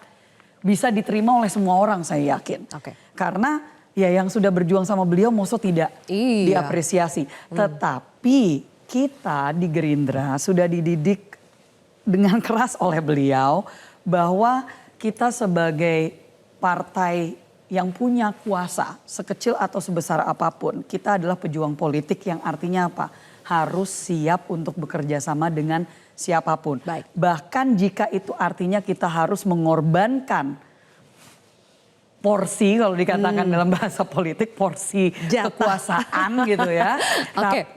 bisa diterima oleh semua orang saya yakin. Karena ya yang sudah berjuang sama beliau masa tidak diapresiasi. Tetapi kita di Gerindra sudah dididik dengan keras oleh beliau bahwa kita sebagai partai yang punya kuasa sekecil atau sebesar apapun, kita adalah pejuang politik yang artinya apa? Harus siap untuk bekerja sama dengan siapapun. Bahkan jika itu artinya kita harus mengorbankan porsi, kalau dikatakan dalam bahasa politik, porsi kekuasaan gitu ya.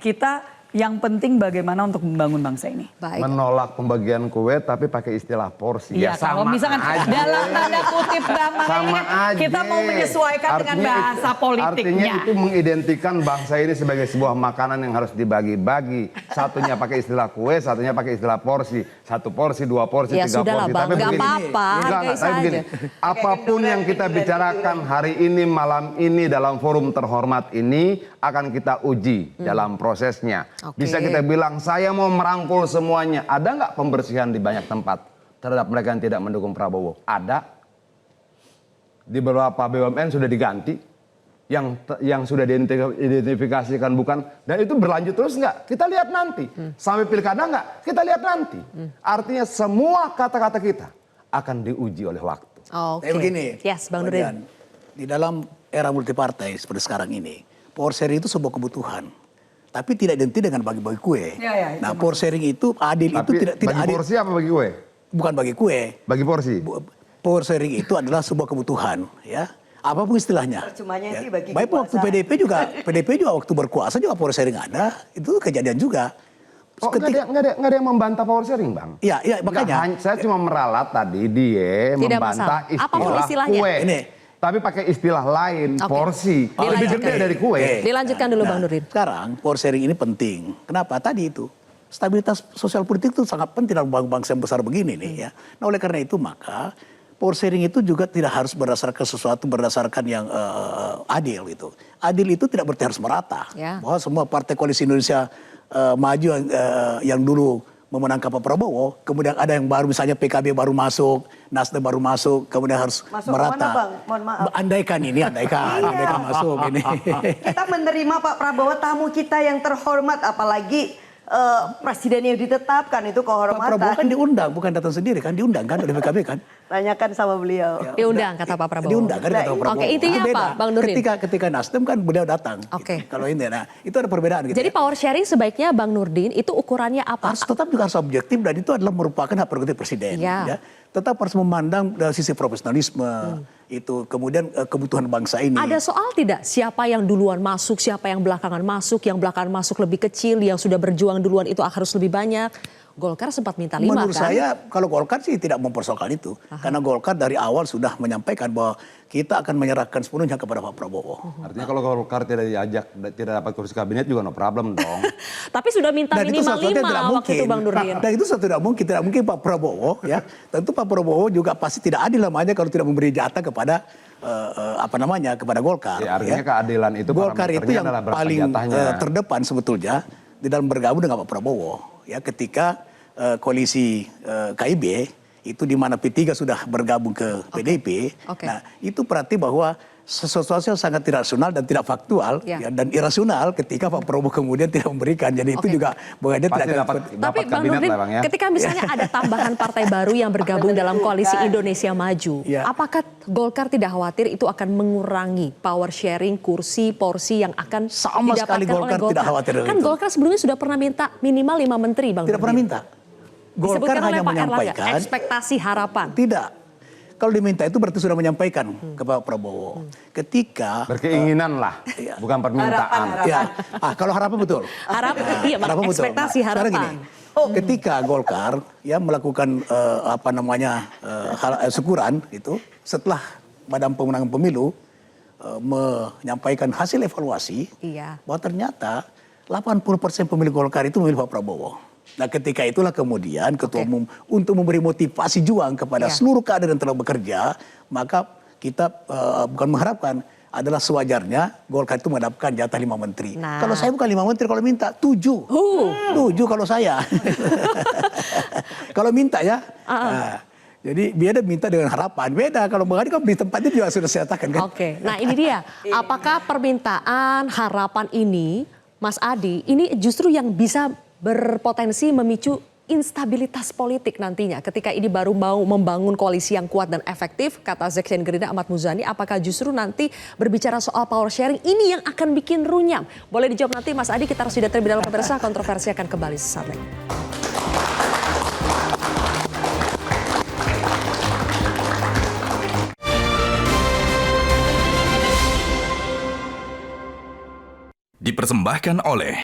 Kita yang penting bagaimana untuk membangun bangsa ini. Menolak pembagian kue tapi pakai istilah porsi. Ya, kalau misalkan dalam tanda kutip Bang, sama aja. Kita mau menyesuaikan dengan bahasa politiknya. Artinya itu mengidentikan bangsa ini sebagai sebuah makanan yang harus dibagi-bagi. Satunya pakai istilah kue, satunya pakai istilah porsi. 1 porsi, 2 porsi, 3 porsi. Tapi begini, tapi begini, apapun yang kita bicarakan hari ini, malam ini dalam forum terhormat ini akan kita uji dalam prosesnya. Bisa kita bilang saya mau merangkul semuanya. Ada nggak pembersihan di banyak tempat terhadap mereka yang tidak mendukung Prabowo? Ada. Di beberapa BUMN sudah diganti. Yang sudah diidentifikasikan bukan. Dan itu berlanjut terus nggak? Kita lihat nanti. Sampai pilkada nggak? Kita lihat nanti. Artinya semua kata-kata kita akan diuji oleh waktu. Tapi begini, Bang Nurdin. di dalam era multipartai seperti sekarang ini, power sharing itu sebuah kebutuhan. Tapi tidak identik dengan bagi-bagi kue. Nah, power sharing itu adil. Tapi itu tidak bagi adil. porsi apa bagi kue? Bukan bagi kue. Bagi porsi. Power sharing itu adalah sebuah kebutuhan, ya. Apapun istilahnya. Terjemahnya sih bagi baik waktu PDP juga waktu berkuasa juga power sharing ada. Itu kejadian juga. Oh, nggak ada yang membantah power sharing, Bang? Iya, makanya. Saya cuma meralat tadi dia membantah istilah kue. Ini. Tapi pakai istilah lain, porsi. Lebih gede dari kue. Dilanjutkan dulu Bang Nurdin. Sekarang power sharing ini penting. Kenapa? Tadi itu. Stabilitas sosial politik itu sangat penting dalam bangsa yang besar begini nih ya. Nah oleh karena itu maka power sharing itu juga tidak harus berdasarkan sesuatu berdasarkan yang adil gitu. Adil itu tidak berarti harus merata. Bahwa semua partai koalisi Indonesia maju yang dulu memenangkan Pak Prabowo, kemudian ada yang baru misalnya PKB baru masuk, Nasdem baru masuk, kemudian harus merata. Mana, Bang? Mohon maaf. Andaikan masuk ini. Kita menerima Pak Prabowo tamu kita yang terhormat, apalagi presiden yang ditetapkan itu kehormatan. Pak Prabowo kan diundang, bukan datang sendiri kan, diundang kan oleh PKB kan. Tanyakan sama beliau. Diundang kata Pak Prabowo. Diundang kan kata Pak Prabowo. Oke, intinya apa Bang Nurdin? Ketika Nasdem kan beliau datang. Gitu. Kalau ini, nah itu ada perbedaan gitu. Jadi power sharing sebaiknya Bang Nurdin itu ukurannya apa? Tetap juga harus objektif dan itu adalah merupakan hak prerogatif presiden. Ya. Tetap harus memandang dari sisi profesionalisme, itu kemudian kebutuhan bangsa ini. Ada soal tidak siapa yang duluan masuk, siapa yang belakangan masuk lebih kecil, yang sudah berjuang duluan itu harus lebih banyak. Golkar sempat minta 5 Menurut kan? saya kalau Golkar sih tidak mempersoalkan itu. Karena Golkar dari awal sudah menyampaikan bahwa kita akan menyerahkan sepenuhnya kepada Pak Prabowo. Artinya kalau Golkar tidak diajak, tidak dapat kursi kabinet juga no problem dong. Tapi sudah minta minimal 5 waktu itu Bang Nurdin. Dan itu tidak mungkin Pak Prabowo ya. Tentu Pak Prabowo juga pasti tidak adil namanya kalau tidak memberi jatah kepada kepada Golkar. Ya, artinya keadilan itu Golkar itu yang adalah berapa paling jatahnya. terdepan sebetulnya di dalam bergabung dengan Pak Prabowo. Ya, ketika koalisi KIB itu di mana P3 sudah bergabung ke PDIP. Nah, itu berarti bahwa sesuatu yang sangat tidak rasional dan tidak faktual ya, dan irasional ketika Pak Prabowo kemudian tidak memberikan. Jadi itu juga bahwa dia tidak dapat Tapi Bang Nurdin, ya. ketika misalnya ada tambahan partai baru yang bergabung dalam koalisi Indonesia Maju, apakah Golkar tidak khawatir itu akan mengurangi power sharing, kursi, porsi yang akan sama sekali didapatkan oleh Golkar? tidak khawatir dengan Kan itu. Golkar sebelumnya sudah pernah minta minimal 5 menteri, Bang Tidak Nurdin. pernah minta. Golkar Disebutkan oleh hanya Pak Erlangga, menyampaikan. ekspektasi harapan. Tidak. Kalau diminta itu berarti sudah menyampaikan ke Pak Prabowo. Ketika berkeinginan lah, bukan permintaan. Ya, kalau harapan betul. Iya, harapan betul. ekspektasi Sekarang harapan. gini, ketika Golkar ya melakukan syukuran itu setelah Badan Pemenangan Pemilu menyampaikan hasil evaluasi bahwa ternyata 80% pemilih Golkar itu memilih Pak Prabowo. Nah, ketika itulah kemudian Ketua Umum untuk memberi motivasi juang kepada seluruh kader yang telah bekerja, maka kita bukan mengharapkan, adalah sewajarnya Golkar itu mendapatkan jatah 5 menteri. Nah. Kalau saya bukan 5 menteri, kalau minta 7. 7 kalau saya. Kalau minta ya. Nah, jadi beda minta dengan harapan. Beda kalau Bang Adi kan di tempatnya juga sudah saya katakan kan. Nah ini dia. Apakah permintaan harapan ini, Mas Adi, ini justru yang bisa berpotensi memicu instabilitas politik nantinya ketika ini baru mau membangun koalisi yang kuat dan efektif, kata Sekjen Gerindra Ahmad Muzani, apakah justru nanti berbicara soal power sharing ini yang akan bikin runyam? Boleh dijawab nanti Mas Adi, kita harus jeda terlebih dahulu pemirsa, kontroversi akan kembali sesaat lagi. Dipersembahkan oleh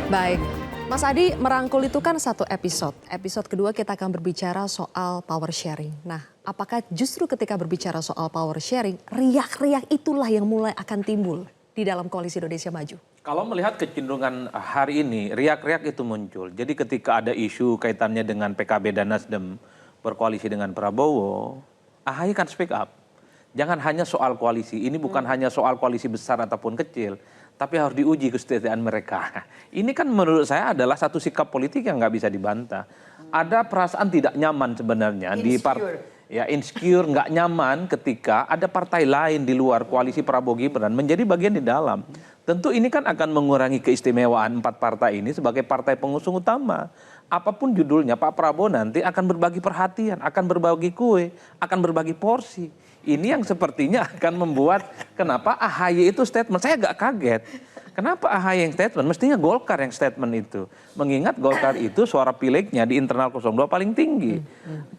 Baik, Mas Adi, merangkul itu kan satu episode. Episode kedua kita akan berbicara soal power sharing. Nah, apakah justru ketika berbicara soal power sharing, riak-riak itulah yang mulai akan timbul di dalam koalisi Indonesia Maju? Kalau melihat kecenderungan hari ini, riak-riak itu muncul. Jadi ketika ada isu kaitannya dengan PKB dan Nasdem berkoalisi dengan Prabowo, AHY kan speak up. Jangan hanya soal koalisi, ini bukan hanya soal koalisi besar ataupun kecil, tapi harus diuji kesetiaan mereka. Ini kan menurut saya adalah satu sikap politik yang nggak bisa dibantah. Ada perasaan tidak nyaman sebenarnya di partai. Ya, insecure, nggak nyaman ketika ada partai lain di luar koalisi Prabowo Gibran menjadi bagian di dalam. Tentu ini kan akan mengurangi keistimewaan 4 partai ini sebagai partai pengusung utama. Apapun judulnya, Pak Prabowo nanti akan berbagi perhatian, akan berbagi kue, akan berbagi porsi. Ini yang sepertinya akan membuat kenapa AHY itu statement. Saya agak kaget. Kenapa AHY yang statement? Mestinya Golkar yang statement itu. Mengingat Golkar itu suara pileknya di internal 02 paling tinggi.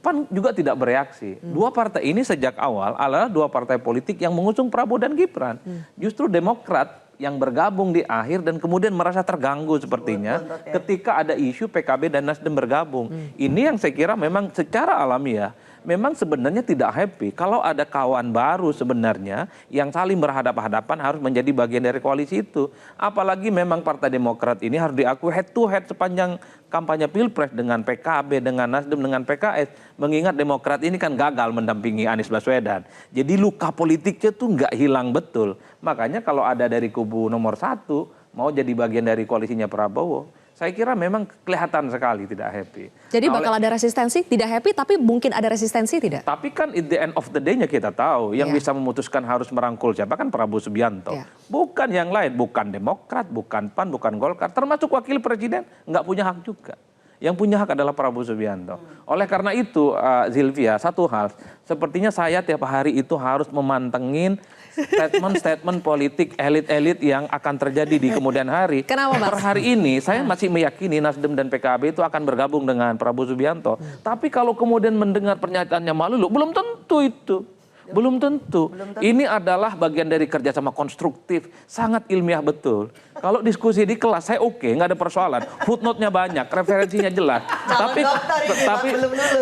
PAN juga tidak bereaksi. Dua partai ini sejak awal adalah dua partai politik yang mengusung Prabowo dan Gibran. Justru Demokrat yang bergabung di akhir dan kemudian merasa terganggu sepertinya ketika ada isu PKB dan Nasdem bergabung. Ini yang saya kira memang secara alamiah memang sebenarnya tidak happy kalau ada kawan baru sebenarnya yang saling berhadapan-hadapan harus menjadi bagian dari koalisi itu. Apalagi memang Partai Demokrat ini harus diakui head to head sepanjang kampanye Pilpres dengan PKB, dengan Nasdem, dengan PKS. Mengingat Demokrat ini kan gagal mendampingi Anies Baswedan. Jadi luka politiknya tuh nggak hilang betul. Makanya kalau ada dari kubu nomor 1 mau jadi bagian dari koalisinya Prabowo, saya kira memang kelihatan sekali tidak happy. Jadi bakal ada resistensi, tidak happy tapi mungkin ada resistensi tidak? Tapi kan at the end of the day-nya kita tahu yang bisa memutuskan harus merangkul siapa kan Prabowo Subianto. Bukan yang lain, bukan Demokrat, bukan PAN, bukan Golkar, termasuk wakil presiden nggak punya hak juga. Yang punya hak adalah Prabowo Subianto. Oleh karena itu, Zilvia, satu hal, sepertinya saya tiap hari itu harus memantengin statement-statement politik elit-elit yang akan terjadi di kemudian hari. Kenapa, Mas? Per hari ini, saya masih meyakini Nasdem dan PKB itu akan bergabung dengan Prabowo Subianto. Tapi kalau kemudian mendengar pernyataannya Malulu, belum tentu itu. Belum tentu. Ini adalah bagian dari kerjasama konstruktif, sangat ilmiah betul. Kalau diskusi di kelas saya oke, nggak ada persoalan. Footnote-nya banyak, referensinya jelas.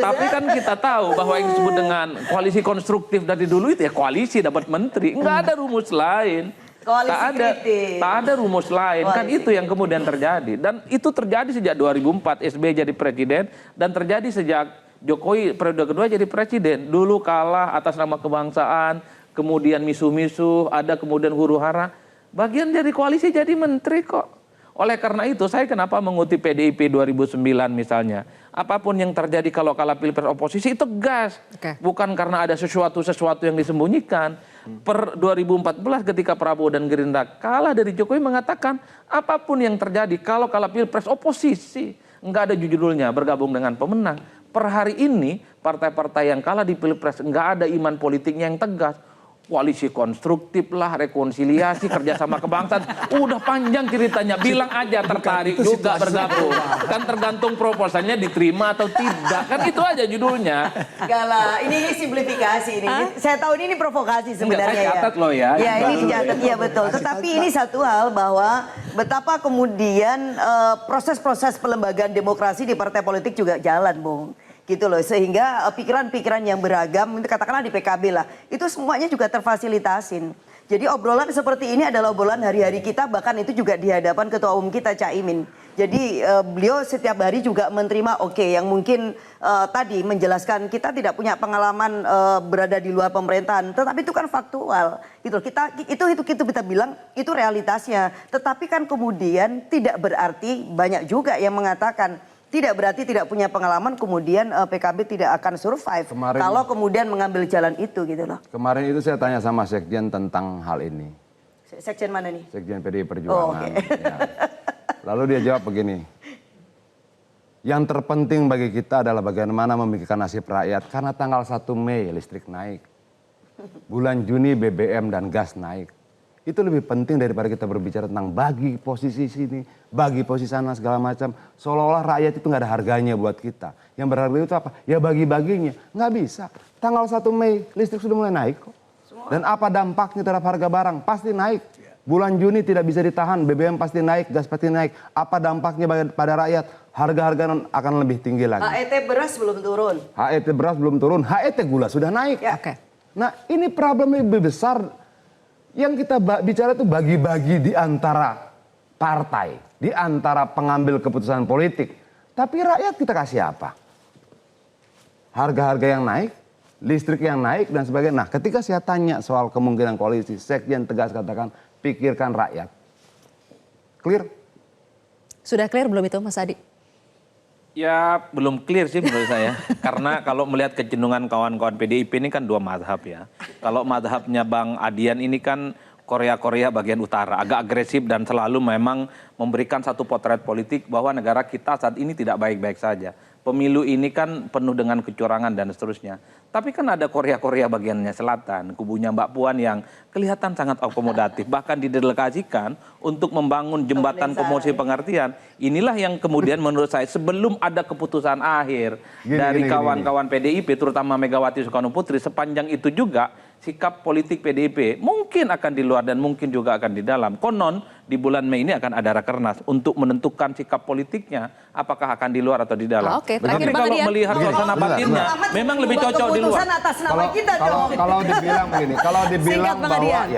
Tapi kan kita tahu bahwa yang disebut dengan koalisi konstruktif dari dulu itu ya koalisi dapat menteri, nggak ada rumus lain. Tak ada rumus lain, kan itu yang kemudian terjadi. Dan itu terjadi sejak 2004 SBY jadi presiden dan terjadi sejak Jokowi periode kedua jadi presiden. Dulu kalah atas nama kebangsaan, kemudian misuh-misuh, ada kemudian huru-hara. Bagian dari koalisi jadi menteri kok. Oleh karena itu saya kenapa mengutip PDIP 2009 misalnya. Apapun yang terjadi kalau kalah pilpres oposisi itu tegas. Bukan karena ada sesuatu yang disembunyikan. Per 2014 ketika Prabowo dan Gerindra kalah dari Jokowi mengatakan apapun yang terjadi kalau kalah pilpres oposisi. Enggak ada judulnya bergabung dengan pemenang. Per hari ini partai-partai yang kalah di pilpres nggak ada iman politiknya yang tegas. Koalisi konstruktif lah, rekonsiliasi, kerjasama kebangsaan. Udah panjang ceritanya, bilang aja tertarik juga bergabung. Kan tergantung proposalnya diterima atau tidak. Kan itu aja judulnya. Enggak lah, ini simplifikasi ini. Saya tahu ini provokasi sebenarnya. Saya catat loh ya. Ya ini dicatat, iya betul. Tetapi ini satu hal bahwa betapa kemudian proses-proses pelembagaan demokrasi di partai politik juga jalan, Bung. Gitu loh, sehingga pikiran-pikiran yang beragam, katakanlah di PKB lah, itu semuanya juga terfasilitasin. Jadi obrolan seperti ini adalah obrolan hari-hari kita, bahkan itu juga di hadapan Ketua Umum kita, Cak Imin. Jadi beliau setiap hari juga menerima yang mungkin tadi menjelaskan kita tidak punya pengalaman berada di luar pemerintahan, tetapi itu kan faktual. Gitu. Kita bilang itu realitasnya. Tetapi kan kemudian tidak berarti banyak juga yang mengatakan tidak berarti tidak punya pengalaman kemudian PKB tidak akan survive kalau kemudian mengambil jalan itu gitu loh. Kemarin itu saya tanya sama Sekjen tentang hal ini. Sekjen mana nih? Sekjen PDI Perjuangan. Ya. Lalu dia jawab begini. Yang terpenting bagi kita adalah bagaimana memikirkan nasib rakyat karena tanggal 1 Mei listrik naik. Bulan Juni BBM dan gas naik. Itu lebih penting daripada kita berbicara tentang bagi posisi sini, bagi posisi sana segala macam. Seolah-olah rakyat itu nggak ada harganya buat kita. Yang berharga itu apa? Ya bagi-baginya. Nggak bisa. Tanggal 1 Mei listrik sudah mulai naik kok. Dan apa dampaknya terhadap harga barang? Pasti naik. Bulan Juni tidak bisa ditahan, BBM pasti naik, gas pasti naik. Apa dampaknya pada rakyat? Harga-harga akan lebih tinggi lagi. HET beras belum turun. HET beras belum turun, HET gula sudah naik. Ya. Nah ini problem lebih besar. Yang kita bicara itu bagi-bagi di antara partai, di antara pengambil keputusan politik. Tapi rakyat kita kasih apa? Harga-harga yang naik, listrik yang naik dan sebagainya. Nah ketika saya tanya soal kemungkinan koalisi, Sekjen tegas katakan pikirkan rakyat. Clear? Sudah clear belum itu Mas Adi? Ya belum clear sih menurut saya. Karena kalau melihat kecenderungan kawan-kawan PDIP ini kan dua mazhab ya. Kalau mazhabnya Bang Adian ini kan Korea bagian utara. Agak agresif dan selalu memang memberikan satu potret politik bahwa negara kita saat ini tidak baik-baik saja. Pemilu ini kan penuh dengan kecurangan dan seterusnya. Tapi kan ada Korea bagiannya selatan, kubunya Mbak Puan yang kelihatan sangat akomodatif. Bahkan didelegasikan untuk membangun jembatan komunikasi pengertian. Inilah yang kemudian menurut saya sebelum ada keputusan akhir dari kawan-kawan PDIP, terutama Megawati Soekarno Putri, sepanjang itu juga sikap politik PDIP mungkin akan di luar dan mungkin juga akan di dalam. Konon di bulan Mei ini akan ada rakernas untuk menentukan sikap politiknya apakah akan di luar atau di dalam. Oke, tapi kalau melihat suasana batinnya memang lebih cocok di luar. Atas nama kita dong. Kalau dibilang begini,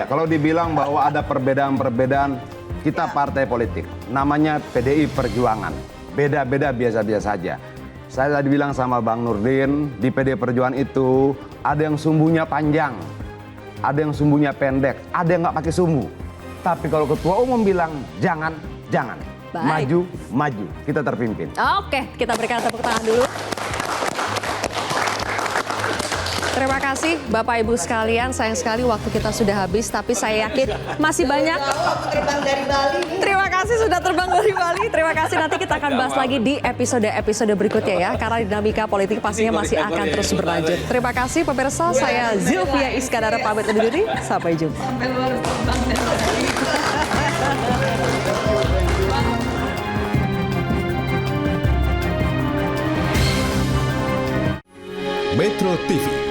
kalau dibilang bahwa ada perbedaan-perbedaan kita partai politik, namanya PDI Perjuangan, beda-beda biasa-biasa saja. Saya tadi bilang sama Bang Nurdin, di PD Perjuangan itu ada yang sumbunya panjang, ada yang sumbunya pendek, ada yang nggak pakai sumbu. Tapi kalau Ketua Umum bilang jangan. Baik. Maju, kita terpimpin. Oke, kita berikan tepuk tangan dulu. Terima kasih Bapak Ibu sekalian, sayang sekali waktu kita sudah habis, tapi saya yakin masih banyak. Terbang dari Bali. Terima kasih sudah terbang dari Bali. Terima kasih, nanti kita akan bahas lagi di episode-episode berikutnya ya, karena dinamika politik pastinya masih akan terus berlanjut. Terima kasih pemirsa, saya Zilvia Iskandar pamit undur diri, sampai jumpa. Metro TV